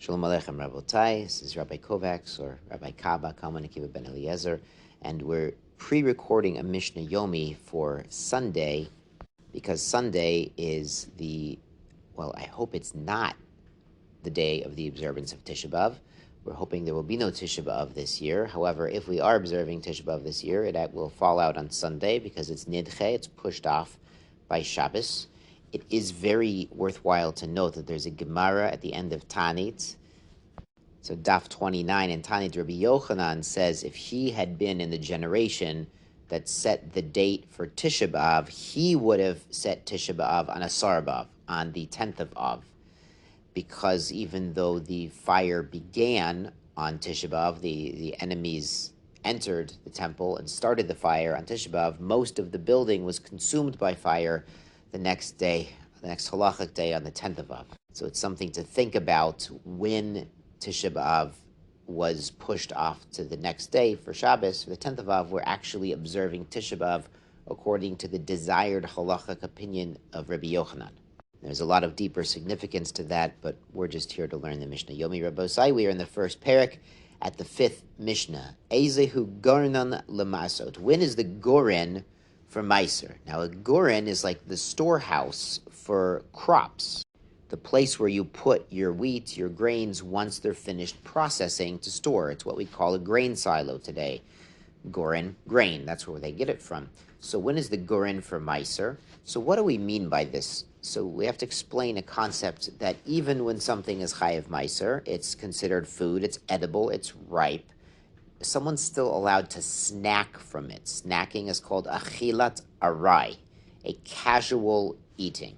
Shalom Aleichem Rabotai. This is Rabbi Kovacs or Rabbi Kaba, Kalman Akiva Ben Eliezer, and we're pre-recording a Mishnah Yomi for Sunday because Sunday is I hope it's not the day of the observance of Tisha B'Av. We're hoping there will be no Tisha B'Av this year. However, if we are observing Tisha B'Av this year, it will fall out on Sunday because it's Nidche, it's pushed off by Shabbos. It is very worthwhile to note that there's a Gemara at the end of Tanit. So Daf 29 in Tanit, Rabbi Yochanan says if he had been in the generation that set the date for Tisha B'Av, he would have set Tisha B'Av on Asar B'Av, on the 10th of Av. Because even though the fire began on Tisha B'Av, the enemies entered the temple and started the fire on Tisha B'Av, most of the building was consumed by fire the next day, the next halachic day on the 10th of Av. So it's something to think about when Tisha B'Av was pushed off to the next day for Shabbos. For the 10th of Av, we're actually observing Tisha B'Av according to the desired halachic opinion of Rabbi Yochanan. There's a lot of deeper significance to that, but we're just here to learn the Mishnah. Yomi Rabbosai, we are in the first parak at the 5th Mishnah. Ezehu Goren Maasrot. When is the Goren for maaser? Now, a Goren is like the storehouse for crops, the place where you put your wheat, your grains, once they're finished processing to store. It's what we call a grain silo today. Goren, grain, that's where they get it from. So when is the Goren for maaser? So what do we mean by this? So we have to explain a concept that even when something is chayav maaser, it's considered food, it's edible, it's ripe, someone's still allowed to snack from it. Snacking is called achilat arai, a casual eating.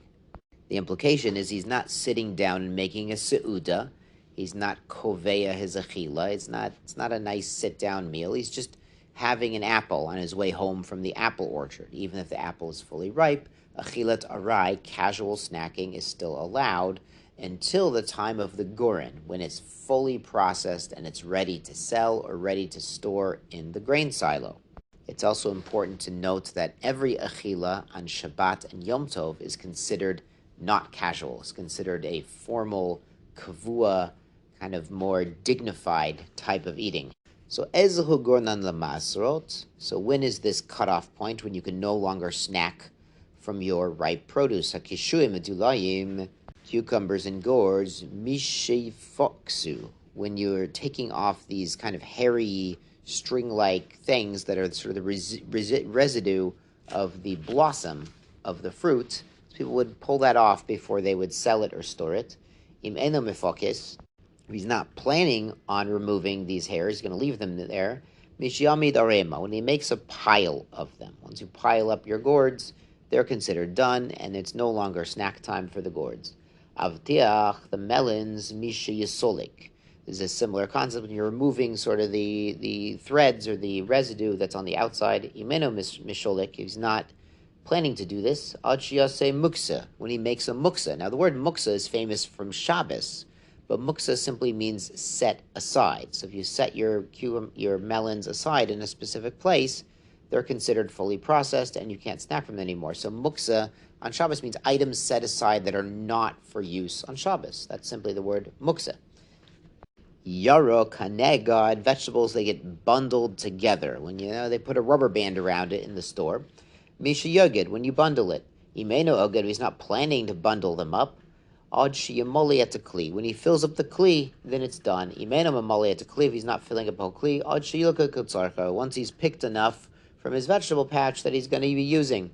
The implication is he's not sitting down and making a seuda. He's not koveya his achila. It's not a nice sit-down meal. He's just having an apple on his way home from the apple orchard. Even if the apple is fully ripe, achilat arai, casual snacking, is still allowed until the time of the Goren, when it's fully processed and it's ready to sell or ready to store in the grain silo. It's also important to note that every achila on Shabbat and Yom Tov is considered not casual. It's considered a formal, kavua, kind of more dignified type of eating. So ezehu gornan Maasrot. So when is this cutoff point when you can no longer snack from your ripe produce? Hakishuim medulayim, cucumbers and gourds, mishefoksu. When you're taking off these kind of hairy, string-like things that are sort of the residue of the blossom of the fruit, people would pull that off before they would sell it or store it. Im eno mefokis. If he's not planning on removing these hairs, he's going to leave them there. Mishyamid arema. When he makes a pile of them. Once you pile up your gourds, they're considered done, and it's no longer snack time for the gourds. Avtiach, the melons, mishayasolik. This is a similar concept when you're removing sort of the threads or the residue that's on the outside. Imeno misholik. He's not planning to do this. Achiyase muksa. When he makes a muksa. Now, the word muksa is famous from Shabbos, but muksa simply means set aside. So if you set your melons aside in a specific place, they're considered fully processed and you can't snack from them anymore. So muksa on Shabbos means items set aside that are not for use on Shabbos. That's simply the word muksa. Yarok, hanegad, vegetables, they get bundled together. When they put a rubber band around it in the store. Misha yogid, when you bundle it. Imeno ogid, he's not planning to bundle them up. Od shiyamoli at the kli. When he fills up the kli, then it's done. Imeno mamoli at the kli, if he's not filling up the whole kli. Od shiyilka kutzarcha, once he's picked enough from his vegetable patch that he's going to be using.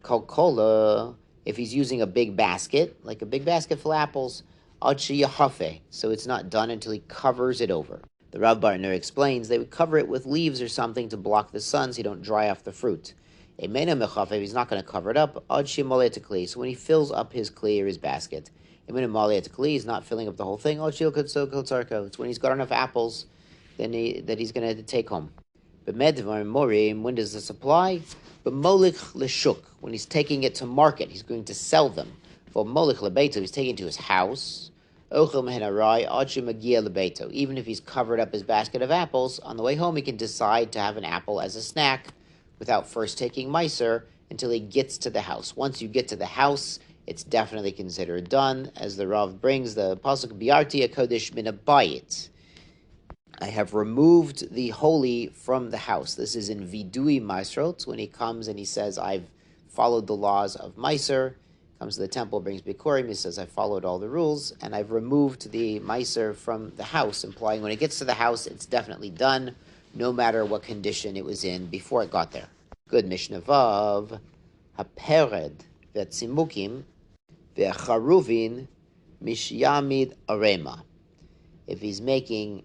Coca-Cola, if he's using a big basket, like a big basket full of apples, ad shiyahafe, so it's not done until he covers it over. The Rav Bartner explains they would cover it with leaves or something to block the sun so you don't dry off the fruit. Emena mechafe, he's not going to cover it up, ad shiyamole kli, so when he fills up his kli or his basket, emena male kli, he's not filling up the whole thing, ad shiyilka, it's when he's got enough apples that he's going to take home. But when does this apply? But molich leshuk, when he's taking it to market, he's going to sell them. For molich lebeito, he's taking it to his house. Even if he's covered up his basket of apples, on the way home he can decide to have an apple as a snack without first taking maaser until he gets to the house. Once you get to the house it's definitely considered done. As the Rav brings the pasuk, Biarti HaKodesh min habayit. I have removed the holy from the house. This is in Vidui Maasrot, when he comes and he says, I've followed the laws of maaser, comes to the temple, brings Bikurim, he says, I followed all the rules, and I've removed the maaser from the house, implying when it gets to the house, it's definitely done, no matter what condition it was in before it got there. Good Mishnah Vav, Hapered ve'tzimukim ve'charuvin mishyamid arema. If he's making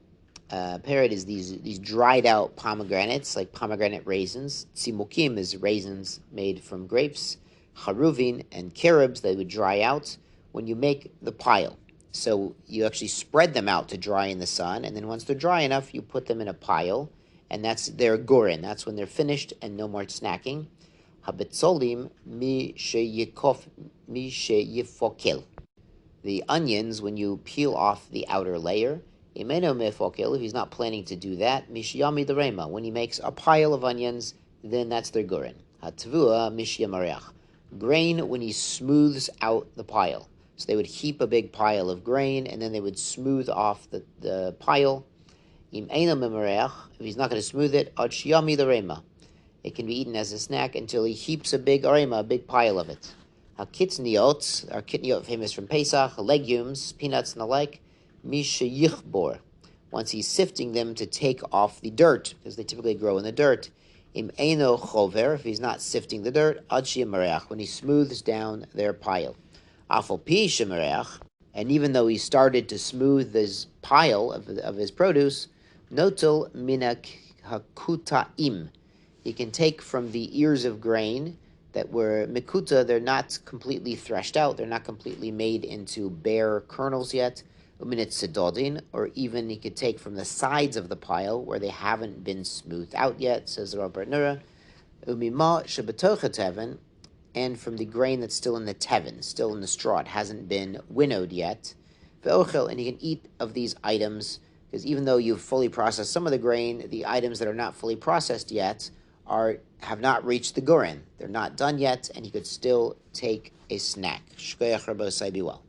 Pered is these dried out pomegranates, like pomegranate raisins. Tzimukim is raisins made from grapes. Charuvin and carobs, they would dry out when you make the pile. So you actually spread them out to dry in the sun, and then once they're dry enough, you put them in a pile, and that's their Goren. That's when they're finished and no more snacking. Habetzolim mi sheyifokel. The onions, when you peel off the outer layer, if he's not planning to do that, mishyami derema. When he makes a pile of onions, then that's their Goren. Hatvua mishyamarech. Grain when he smooths out the pile. So they would heap a big pile of grain, and then they would smooth off the pile. Im if he's not going to smooth it, adshyami derema. It can be eaten as a snack until he heaps a big arema, a big pile of it. Hakitniot, our kitniot famous from Pesach, legumes, peanuts, and the like. Misha yichbor, once he's sifting them to take off the dirt, because they typically grow in the dirt. Im eino chover, if he's not sifting the dirt, ad sheyamereach, when he smooths down their pile. Afal pi sheyamereach, and even though he started to smooth this pile of his produce, notel minak hakutaim, he can take from the ears of grain that were mikuta, they're not completely threshed out, they're not completely made into bare kernels yet, uminit sedodin, or even he could take from the sides of the pile where they haven't been smoothed out yet, says the Rabbi Nura, umima shebetocha teven, and from the grain that's still in the teven, still in the straw, it hasn't been winnowed yet, ve'ochel, and he can eat of these items, because even though you've fully processed some of the grain, the items that are not fully processed yet have not reached the Goren. They're not done yet, and he could still take a snack. Shkoyach Rabosai, be well.